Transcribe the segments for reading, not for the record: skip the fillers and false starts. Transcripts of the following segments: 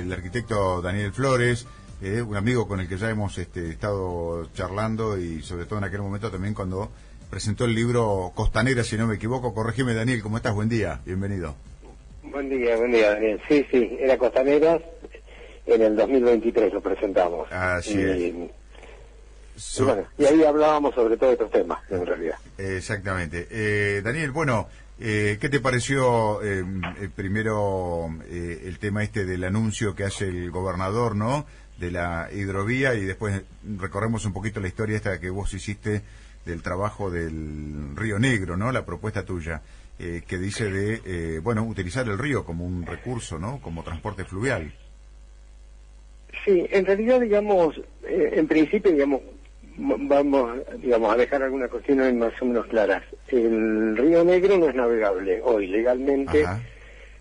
el arquitecto Daniel Flores, un amigo con el que ya hemos estado charlando, y sobre todo en aquel momento también cuando presentó el libro Costanera, si no me equivoco. Corregime, Daniel, ¿cómo estás? Buen día, bienvenido. Buen día, Daniel. Sí, era Costanera, en el 2023 lo presentamos. Así es. Y bueno, y ahí hablábamos sobre todos estos temas, en realidad. Exactamente. Daniel, bueno, ¿qué te pareció primero el tema del anuncio que hace el gobernador, ¿no?, de la hidrovía, y después recorremos un poquito la historia esta que vos hiciste del trabajo del Río Negro, ¿no?, la propuesta tuya, que dice de, utilizar el río como un recurso, ¿no?, como transporte fluvial. Sí, en realidad, digamos, en principio, digamos, vamos, digamos, a dejar algunas cuestiones más o menos claras. El Río Negro no es navegable hoy, legalmente. Ajá.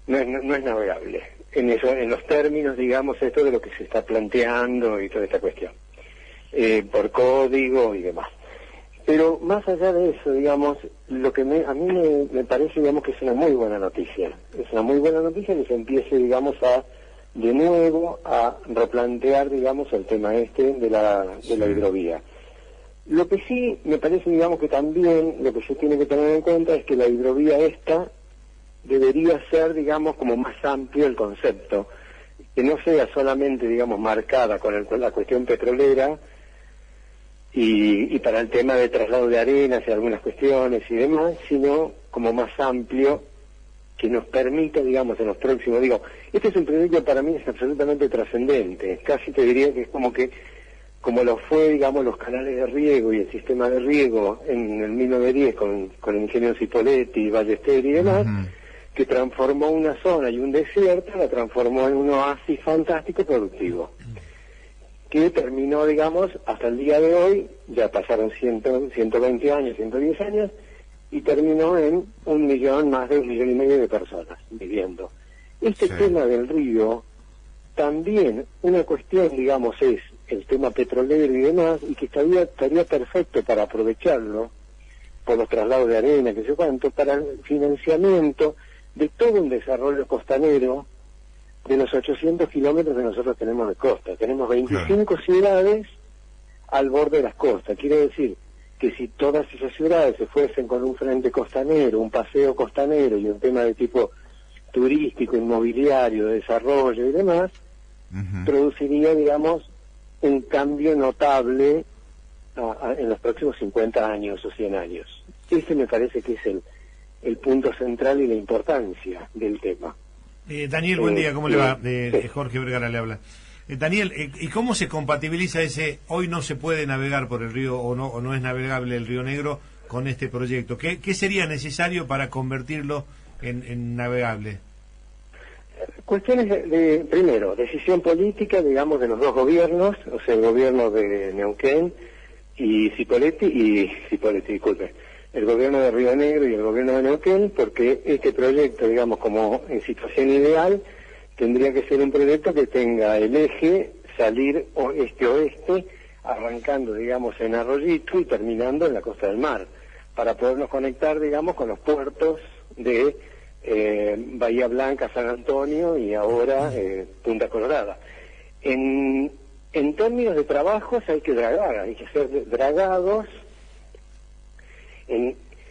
no es navegable. En los términos, digamos, esto de lo que se está planteando y toda esta cuestión, por código y demás. Pero más allá de eso, digamos, lo que a mí me parece, digamos, que es una muy buena noticia. Es una muy buena noticia que se empiece, digamos, de nuevo a replantear, digamos, el tema de la hidrovía. Lo que sí me parece, digamos, que también lo que se tiene que tener en cuenta es que la hidrovía debería ser, digamos, como más amplio el concepto, que no sea solamente, digamos, marcada con la cuestión petrolera y para el tema de traslado de arenas y algunas cuestiones y demás, sino como más amplio, que nos permita, digamos, en los próximos, este es un proyecto que para mí es absolutamente trascendente, casi te diría que es como lo fue, digamos, los canales de riego y el sistema de riego en el 1910 con el ingeniero Cipoletti, Ballester y demás, que transformó una zona y un desierto, la transformó en un oasis fantástico productivo, que terminó, digamos, hasta el día de hoy, ya pasaron 120 años, 110 años, y terminó en más de 1,5 millones de personas viviendo. Este tema del río, también una cuestión, digamos, es el tema petrolero y demás, y que estaría perfecto para aprovecharlo por los traslados de arena, que sé cuánto, para el financiamiento de todo un desarrollo costanero de los 800 kilómetros que nosotros tenemos de costa. Tenemos 25 ciudades al borde de las costas. Quiere decir que si todas esas ciudades se fuesen con un frente costanero, un paseo costanero y un tema de tipo turístico, inmobiliario, de desarrollo y demás, produciría, digamos, un cambio notable en los próximos 50 años o 100 años. Ese me parece que es el punto central y la importancia del tema. Daniel, buen día, ¿cómo le va? Jorge Vergara le habla. Daniel, ¿y cómo se compatibiliza hoy no se puede navegar por el río o no es navegable el Río Negro con este proyecto? ¿Qué sería necesario para convertirlo en navegable? Cuestiones primero, decisión política, digamos, de los dos gobiernos, o sea, el gobierno de Neuquén y Cipoletti, disculpe, el gobierno de Río Negro y el gobierno de Neuquén, porque este proyecto, digamos, como en situación ideal, tendría que ser un proyecto que tenga el eje salir oeste-oeste, arrancando, digamos, en Arroyito y terminando en la costa del mar, para podernos conectar, digamos, con los puertos de Bahía Blanca, San Antonio y ahora Punta Colorada. En términos de trabajos hay que hacer dragados,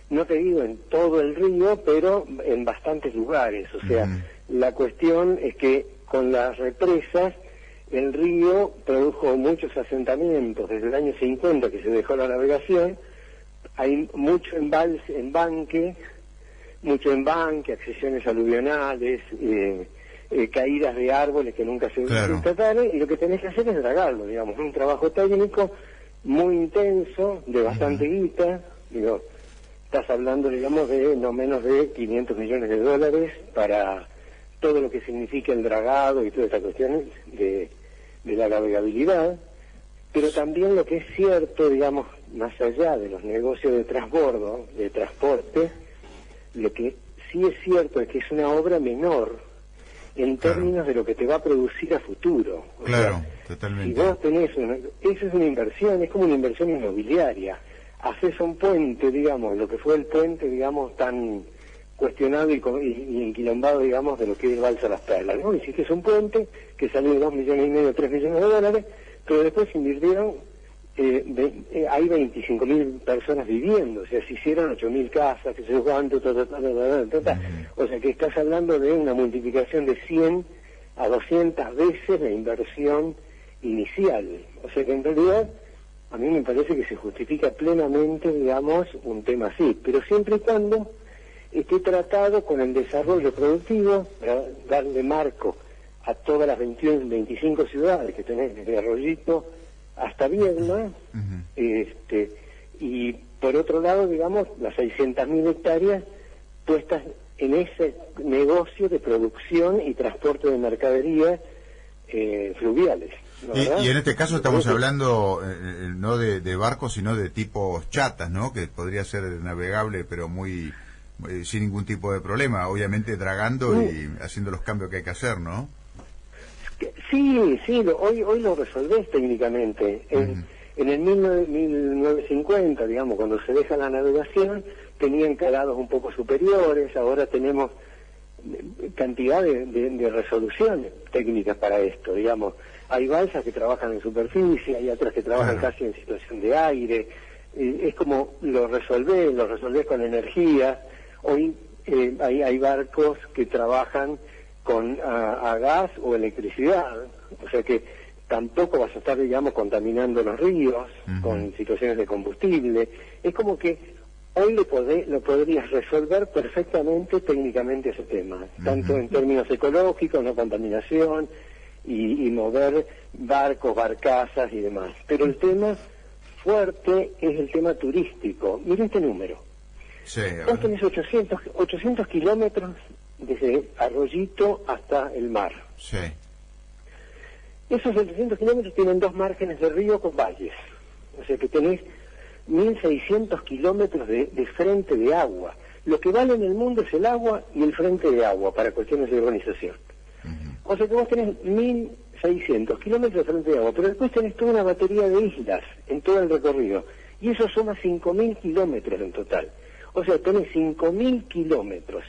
no te digo en todo el río, pero en bastantes lugares. O sea, la cuestión es que con las represas el río produjo muchos asentamientos. Desde el año 50 que se dejó la navegación, hay mucho embanque, accesiones aluvionales, caídas de árboles que nunca se trataron, y lo que tenés que hacer es dragarlo, digamos, un trabajo técnico muy intenso, de bastante guita, estás hablando, digamos, de no menos de 500 millones de dólares para todo lo que significa el dragado y todas estas cuestiones de la navegabilidad, pero también lo que es cierto, digamos, más allá de los negocios de transbordo, de transporte, lo que sí es cierto es que es una obra menor en términos de lo que te va a producir a futuro. O sea, totalmente. Si vos tenés eso es una inversión, es como una inversión inmobiliaria. Haces un puente, digamos, lo que fue el puente, digamos, tan cuestionado y enquilombado, digamos, de lo que es el Balsa Las Perlas, ¿no? Hiciste un puente que salió de 2,5 millones, 3 millones de dólares, pero después invirtieron, hay 25.000 personas viviendo, o sea, se hicieron 8.000 casas, que se yo cuánto, o sea, que estás hablando de una multiplicación de 100 a 200 veces la inversión inicial, o sea que en realidad a mí me parece que se justifica plenamente, digamos, un tema así, pero siempre y cuando esté tratado con el desarrollo productivo, para darle marco a todas las 21, 25 ciudades que tenés desde Arroyito hasta Viedma, y por otro lado, digamos, las 600.000 hectáreas puestas en ese negocio de producción y transporte de mercaderías fluviales. Y en este caso estamos hablando no de barcos, sino de tipos chatas, ¿no? Que podría ser navegable, pero muy sin ningún tipo de problema, obviamente dragando y haciendo los cambios que hay que hacer, ¿no? Sí, hoy lo resolvés técnicamente. En el 1950, digamos, cuando se deja la navegación, tenían calados un poco superiores, ahora tenemos cantidad de resoluciones técnicas para esto, digamos. Hay balsas que trabajan en superficie, hay otras que trabajan casi en situación de aire, es como lo resolvés con energía. Hoy hay barcos que trabajan con a gas o electricidad, o sea que tampoco vas a estar, digamos, contaminando los ríos con situaciones de combustible. Es como que hoy lo podrías resolver perfectamente técnicamente ese tema, tanto en términos ecológicos, no contaminación, y mover barcos, barcazas y demás. Pero el tema fuerte es el tema turístico. Mira este número. Sí, vos tenés 800 kilómetros desde Arroyito hasta el mar. Sí. Esos 800 kilómetros tienen 2 márgenes de río con valles. O sea que tenés 1.600 kilómetros de frente de agua. Lo que vale en el mundo es el agua y el frente de agua para cuestiones de urbanización. O sea que vos tenés 1.600 kilómetros de frente de agua, pero después tenés toda una batería de islas en todo el recorrido. Y eso suma 5.000 kilómetros en total. O sea, tenés 5.000 kilómetros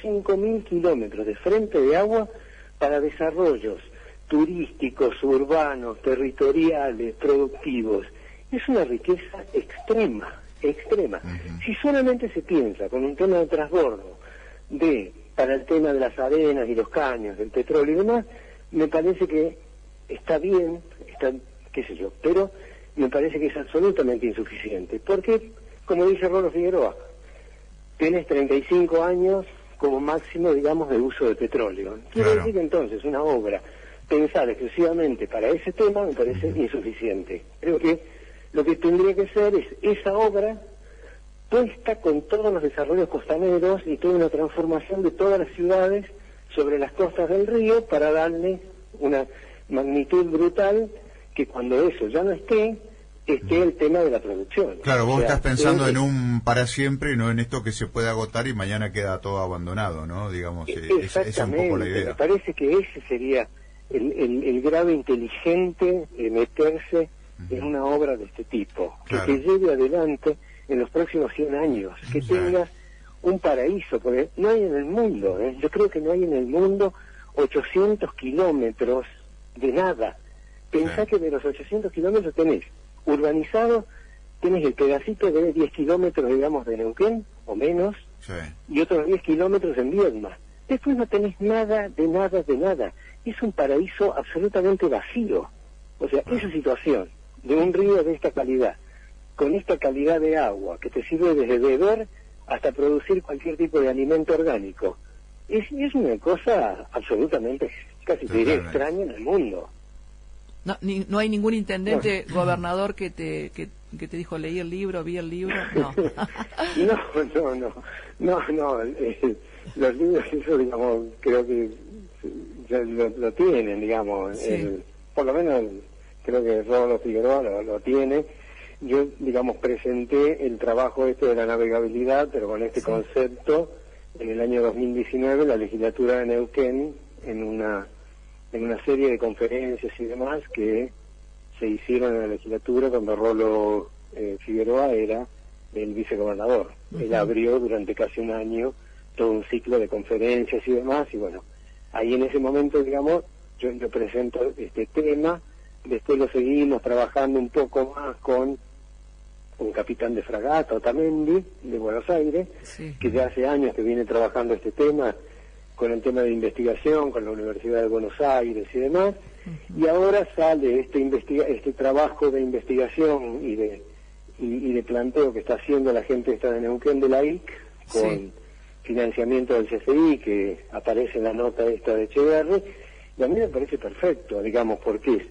de frente de agua para desarrollos turísticos, urbanos, territoriales, productivos. Es una riqueza extrema. Si solamente se piensa con un tema de transbordo para el tema de las arenas y los caños, del petróleo y demás, me parece que está bien, qué sé yo, pero me parece que es absolutamente insuficiente. Porque, como dice Rolo Figueroa, tenés 35 años como máximo, digamos, de uso de petróleo. Quiere decir que entonces una obra pensar exclusivamente para ese tema me parece insuficiente. Creo que lo que tendría que ser es esa obra puesta con todos los desarrollos costaneros y toda una transformación de todas las ciudades sobre las costas del río para darle una magnitud brutal que cuando eso ya no esté el tema de la producción. Claro, vos estás pensando en un para siempre y no en esto que se puede agotar y mañana queda todo abandonado, ¿no? Digamos, esa es un poco la idea. Me parece que ese sería el grado inteligente de meterse en una obra de este tipo, que te lleve adelante en los próximos 100 años, que tengas un paraíso, porque no hay en el mundo, yo creo que no hay en el mundo 800 kilómetros de nada. Pensá que de los 800 kilómetros tenés urbanizado, tenés el pedacito de 10 kilómetros, digamos, de Neuquén, o menos, y otros 10 kilómetros en Viedma. Después no tenés nada, de nada. Es un paraíso absolutamente vacío. O sea, esa situación de un río de esta calidad, con esta calidad de agua, que te sirve desde beber hasta producir cualquier tipo de alimento orgánico, es una cosa absolutamente, casi te diré, extraña en el mundo. No hay ningún intendente, gobernador que te dijo leí el libro, vi el libro, no. No, los libros, eso, digamos, creo que ya lo tienen, digamos, por lo menos creo que Rolo Figueroa lo tiene. Yo, digamos, presenté el trabajo de la navegabilidad, pero con este concepto, en el año 2019, la legislatura de Neuquén, en una serie de conferencias y demás que se hicieron en la legislatura cuando Rolo Figueroa era el vicegobernador. Él abrió durante casi un año todo un ciclo de conferencias y demás, y bueno, ahí en ese momento, digamos, yo presento este tema, después lo seguimos trabajando un poco más con un capitán de fragata, Otamendi, de Buenos Aires, sí, que ya hace años que viene trabajando este tema, con el tema de investigación, con la Universidad de Buenos Aires y demás, y ahora sale este trabajo de investigación y de planteo que está haciendo la gente esta de Neuquén de la IC, con sí, financiamiento del CFI, que aparece en la nota esta de Echeverri, y a mí me parece perfecto, digamos, porque es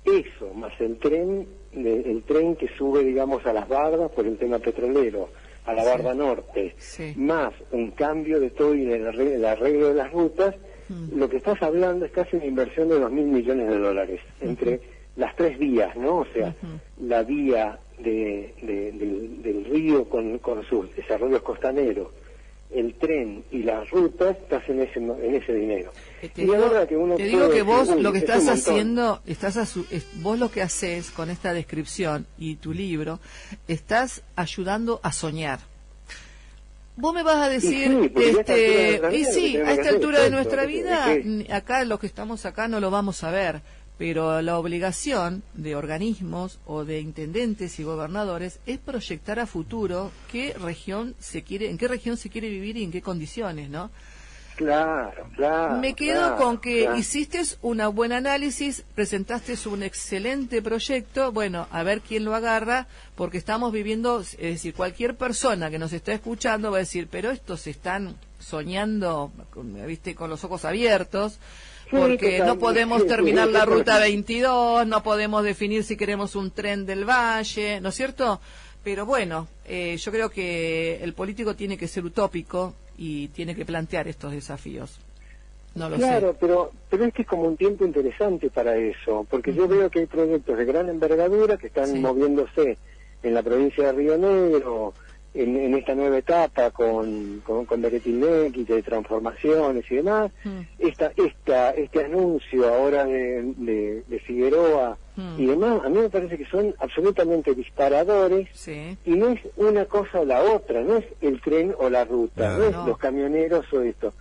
eso, más el tren que sube, digamos, a las bardas por el tema petrolero, a la sí, barda norte, sí, más un cambio de todo y el arreglo de las rutas, lo que estás hablando es casi una inversión de 2.000 millones de dólares entre las tres vías, ¿no? O sea, la vía del río con sus desarrollos costaneros, el tren y las rutas, estás en ese dinero. Te digo que vos lo que estás haciendo, vos lo que haces con esta descripción y tu libro, estás ayudando a soñar. Vos me vas a decir, a esta altura de nuestra vida, acá los que estamos acá no lo vamos a ver, pero la obligación de organismos o de intendentes y gobernadores es proyectar a futuro en qué región se quiere vivir y en qué condiciones, ¿no? Claro. Me quedo con que claro. hiciste una buen análisis, presentaste un excelente proyecto, bueno, a ver quién lo agarra, porque estamos viviendo, es decir, cualquier persona que nos está escuchando va a decir, pero estos están soñando, viste, con los ojos abiertos, porque no podemos terminar la ruta 22, no podemos definir si queremos un tren del valle, ¿no es cierto? Pero bueno, yo creo que el político tiene que ser utópico y tiene que plantear estos desafíos. No lo sé. Claro, pero es que es como un tiempo interesante para eso, porque yo veo que hay proyectos de gran envergadura que están moviéndose en la provincia de Río Negro, en esta nueva etapa con Beretilnequi, de transformaciones y demás. Este anuncio ahora de Figueroa y demás, a mí me parece que son absolutamente disparadores, y no es una cosa o la otra, no es el tren o la ruta, no es los camioneros o esto.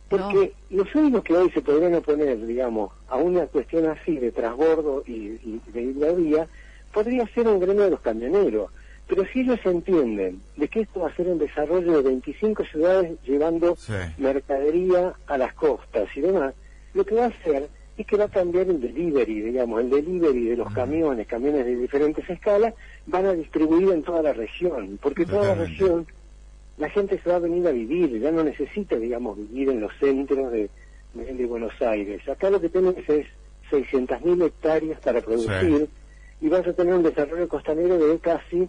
Porque los únicos que hoy se podrían oponer, digamos, a una cuestión así de transbordo y de hidrovía, podría ser un gremio de los camioneros. Pero si ellos entienden de que esto va a ser un desarrollo de 25 ciudades llevando mercadería a las costas y demás, lo que va a hacer es que va a cambiar el delivery, digamos, el delivery de los camiones de diferentes escalas, van a distribuir en toda la región, porque toda la región, la gente se va a venir a vivir, ya no necesita, digamos, vivir en los centros de Buenos Aires. Acá lo que tenés es 600.000 hectáreas para producir, y vas a tener un desarrollo costanero de casi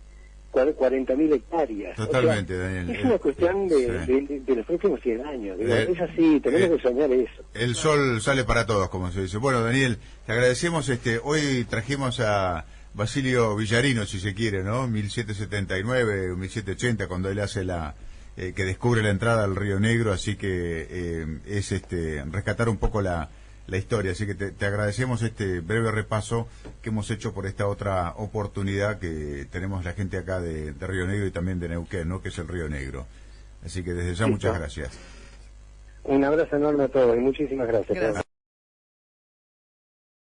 40.000 hectáreas. Totalmente, o sea, Daniel. Es una cuestión de los próximos 100 años. Es así, tenemos que soñar eso. El sol sale para todos, como se dice. Bueno, Daniel, te agradecemos. Hoy trajimos a Basilio Villarino, si se quiere, ¿no? 1779 o 1780, cuando él hace que descubre la entrada al Río Negro, así que es rescatar un poco la historia, así que te agradecemos este breve repaso que hemos hecho por esta otra oportunidad que tenemos la gente acá de Río Negro y también de Neuquén, ¿no? Que es el Río Negro. Así que desde ya muchas gracias. Un abrazo enorme a todos y muchísimas gracias.